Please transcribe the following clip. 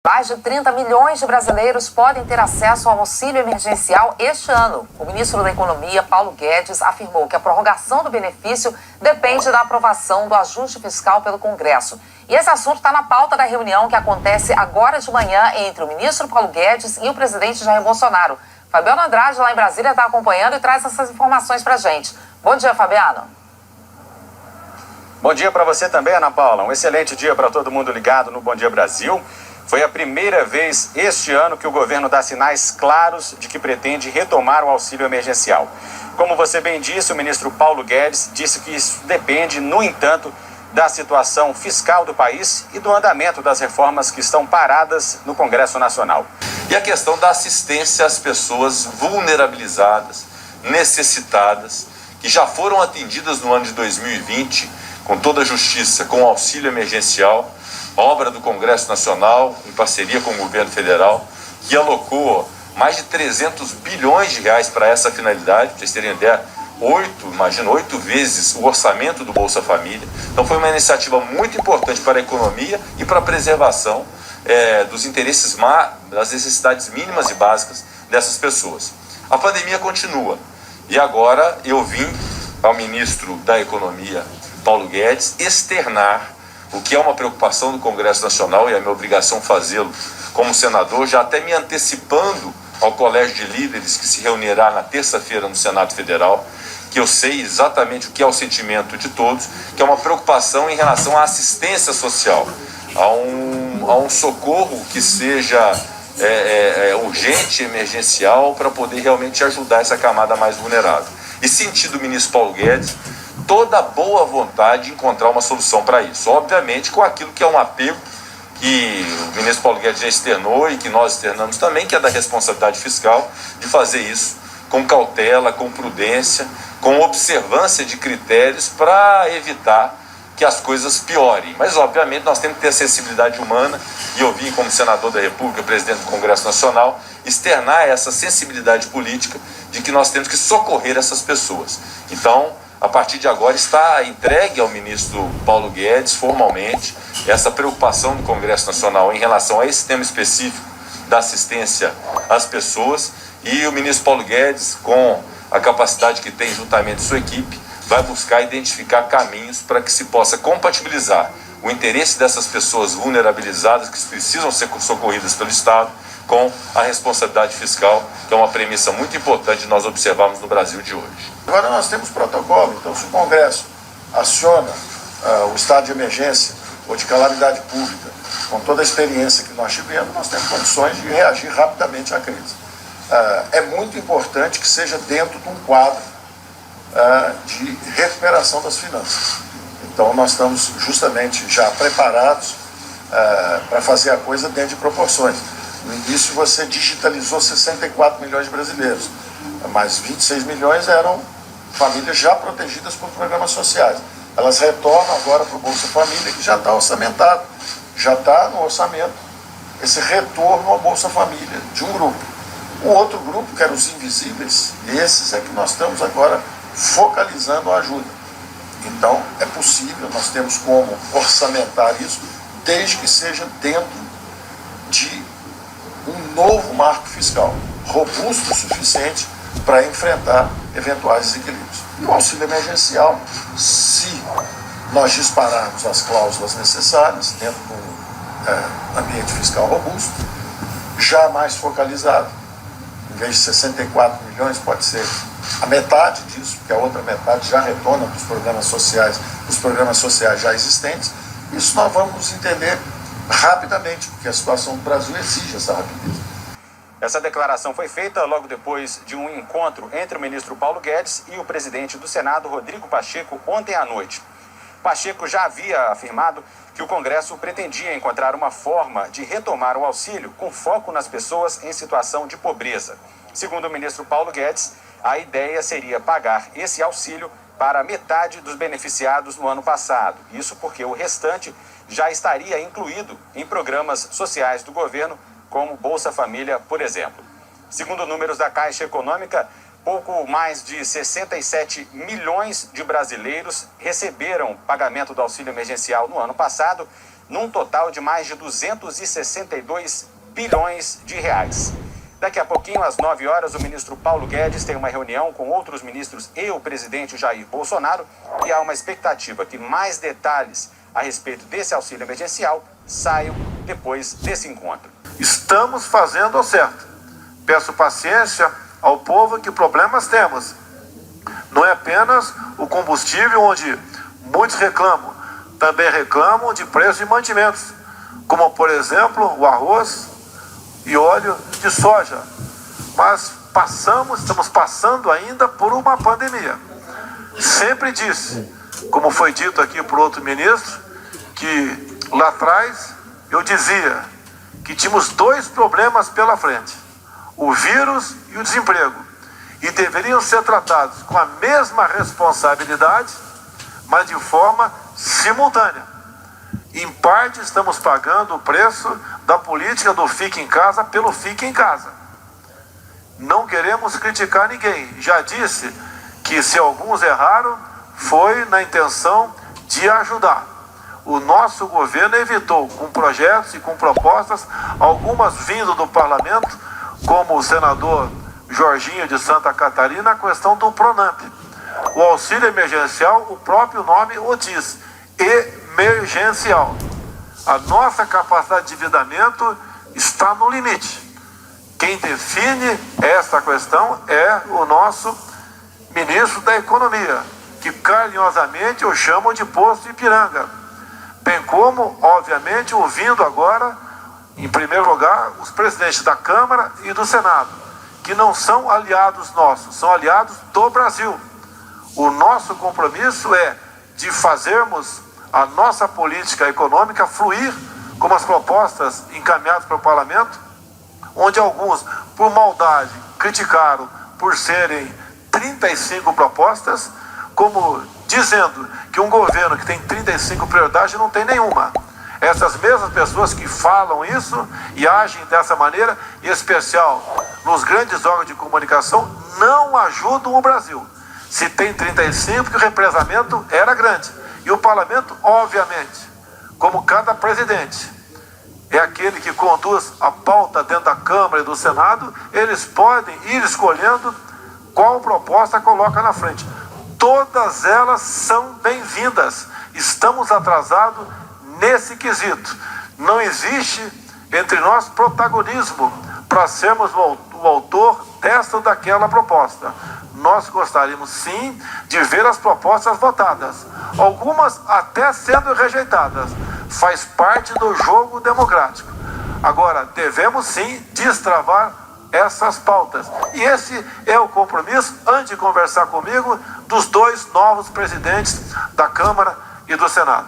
Mais de 30 milhões de brasileiros podem ter acesso ao auxílio emergencial este ano. O ministro da Economia, Paulo Guedes, afirmou que a prorrogação do benefício depende da aprovação do ajuste fiscal pelo Congresso. E esse assunto está na pauta da reunião que acontece agora de manhã entre o ministro Paulo Guedes e o presidente Jair Bolsonaro. Fabiano Andrade, lá em Brasília, está acompanhando e traz essas informações para a gente. Bom dia, Fabiano. Bom dia para você também, Ana Paula. Um excelente dia para todo mundo ligado no Bom Dia Brasil. Foi a primeira vez este ano que o governo dá sinais claros de que pretende retomar o auxílio emergencial. Como você bem disse, o ministro Paulo Guedes disse que isso depende, no entanto, da situação fiscal do país e do andamento das reformas que estão paradas no Congresso Nacional. E a questão da assistência às pessoas vulnerabilizadas, necessitadas, que já foram atendidas no ano de 2020, com toda a justiça, com o auxílio emergencial, obra do Congresso Nacional, em parceria com o governo federal, que alocou mais de 300 bilhões de reais para essa finalidade. Para vocês terem ideia, 8 vezes o orçamento do Bolsa Família. Então foi uma iniciativa muito importante para a economia e para a preservação dos interesses, das necessidades mínimas e básicas dessas pessoas. A pandemia continua e agora eu vim ao ministro da Economia, Paulo Guedes, externar o que é uma preocupação do Congresso Nacional, e é minha obrigação fazê-lo como senador, já até me antecipando ao Colégio de Líderes que se reunirá na terça-feira no Senado Federal, que eu sei exatamente o que é o sentimento de todos, que é uma preocupação em relação à assistência social, a um socorro que seja urgente, emergencial, para poder realmente ajudar essa camada mais vulnerável. E senti do ministro Paulo Guedes toda a boa vontade de encontrar uma solução para isso. Obviamente com aquilo que é um apelo que o ministro Paulo Guedes já externou e que nós externamos também, que é da responsabilidade fiscal, de fazer isso com cautela, com prudência, com observância de critérios para evitar que as coisas piorem. Mas, obviamente, nós temos que ter a sensibilidade humana, e eu vim como senador da República, presidente do Congresso Nacional, externar essa sensibilidade política de que nós temos que socorrer essas pessoas. Então, a partir de agora está entregue ao ministro Paulo Guedes, formalmente, essa preocupação do Congresso Nacional em relação a esse tema específico da assistência às pessoas, e o ministro Paulo Guedes, com a capacidade que tem juntamente sua equipe, vai buscar identificar caminhos para que se possa compatibilizar o interesse dessas pessoas vulnerabilizadas que precisam ser socorridas pelo Estado com a responsabilidade fiscal, que é uma premissa muito importante de nós observarmos no Brasil de hoje. Agora nós temos protocolo, então se o Congresso aciona o estado de emergência ou de calamidade pública, com toda a experiência que nós tivemos, nós temos condições de reagir rapidamente à crise. É muito importante que seja dentro de um quadro de recuperação das finanças. Então nós estamos justamente já preparados para fazer a coisa dentro de proporções. No início você digitalizou 64 milhões de brasileiros, mas 26 milhões eram famílias já protegidas por programas sociais. Elas retornam agora para o Bolsa Família, que já está orçamentado, já está no orçamento esse retorno ao Bolsa Família de um grupo. O outro grupo, que eram os invisíveis, esses é que nós estamos agora focalizando a ajuda. Então é possível, nós temos como orçamentar isso, desde que seja dentro de um novo marco fiscal, robusto o suficiente para enfrentar eventuais desequilíbrios. E o auxílio emergencial, se nós dispararmos as cláusulas necessárias dentro de um ambiente fiscal robusto, já mais focalizado, em vez de 64 milhões, pode ser a metade disso, porque a outra metade já retorna para os programas sociais já existentes. Isso nós vamos entender rapidamente, porque a situação do Brasil exige essa rapidez. Essa declaração foi feita logo depois de um encontro entre o ministro Paulo Guedes e o presidente do Senado, Rodrigo Pacheco, ontem à noite. Pacheco já havia afirmado que o Congresso pretendia encontrar uma forma de retomar o auxílio com foco nas pessoas em situação de pobreza. Segundo o ministro Paulo Guedes, a ideia seria pagar esse auxílio para metade dos beneficiados no ano passado. Isso porque o restante já estaria incluído em programas sociais do governo, como Bolsa Família, por exemplo. Segundo números da Caixa Econômica, pouco mais de 67 milhões de brasileiros receberam pagamento do auxílio emergencial no ano passado, num total de mais de 262 bilhões de reais. Daqui a pouquinho, às 9 horas, o ministro Paulo Guedes tem uma reunião com outros ministros e o presidente Jair Bolsonaro, e há uma expectativa que mais detalhes a respeito desse auxílio emergencial saiam depois desse encontro. Estamos fazendo o certo. Peço paciência ao povo que problemas temos. Não é apenas o combustível, onde muitos reclamam, também reclamam de preço de mantimentos, como por exemplo o arroz e óleo de soja. Mas estamos passando ainda por uma pandemia. Sempre disse, como foi dito aqui por outro ministro, que lá atrás eu dizia que tínhamos dois problemas pela frente: o vírus e o desemprego, e deveriam ser tratados com a mesma responsabilidade, mas de forma simultânea. Em parte, estamos pagando o preço da política do fique em casa pelo fique em casa. Não queremos criticar ninguém. Já disse que se alguns erraram, foi na intenção de ajudar. O nosso governo evitou, com projetos e com propostas, algumas vindo do parlamento, como o senador Jorginho de Santa Catarina, a questão do Pronamp. O auxílio emergencial, o próprio nome o diz, emergencial. A nossa capacidade de endividamento está no limite. Quem define essa questão é o nosso ministro da Economia, que carinhosamente eu chamo de Posto Ipiranga. Bem como, obviamente, ouvindo agora, em primeiro lugar, os presidentes da Câmara e do Senado, que não são aliados nossos, são aliados do Brasil. O nosso compromisso é de fazermos a nossa política econômica fluir como as propostas encaminhadas para o parlamento, onde alguns, por maldade, criticaram por serem 35 propostas, como dizendo que um governo que tem 35 prioridades não tem nenhuma. Essas mesmas pessoas que falam isso e agem dessa maneira, em especial nos grandes órgãos de comunicação, não ajudam o Brasil. Se tem 35, porque o represamento era grande. E o parlamento, obviamente, como cada presidente é aquele que conduz a pauta dentro da Câmara e do Senado, eles podem ir escolhendo qual proposta coloca na frente. Todas elas são bem-vindas. Estamos atrasados nesse quesito. Não existe entre nós protagonismo para sermos o autor desta ou daquela proposta. Nós gostaríamos sim de ver as propostas votadas, algumas até sendo rejeitadas. Faz parte do jogo democrático. Agora, devemos sim destravar essas pautas. E esse é o compromisso, antes de conversar comigo, dos dois novos presidentes da Câmara e do Senado.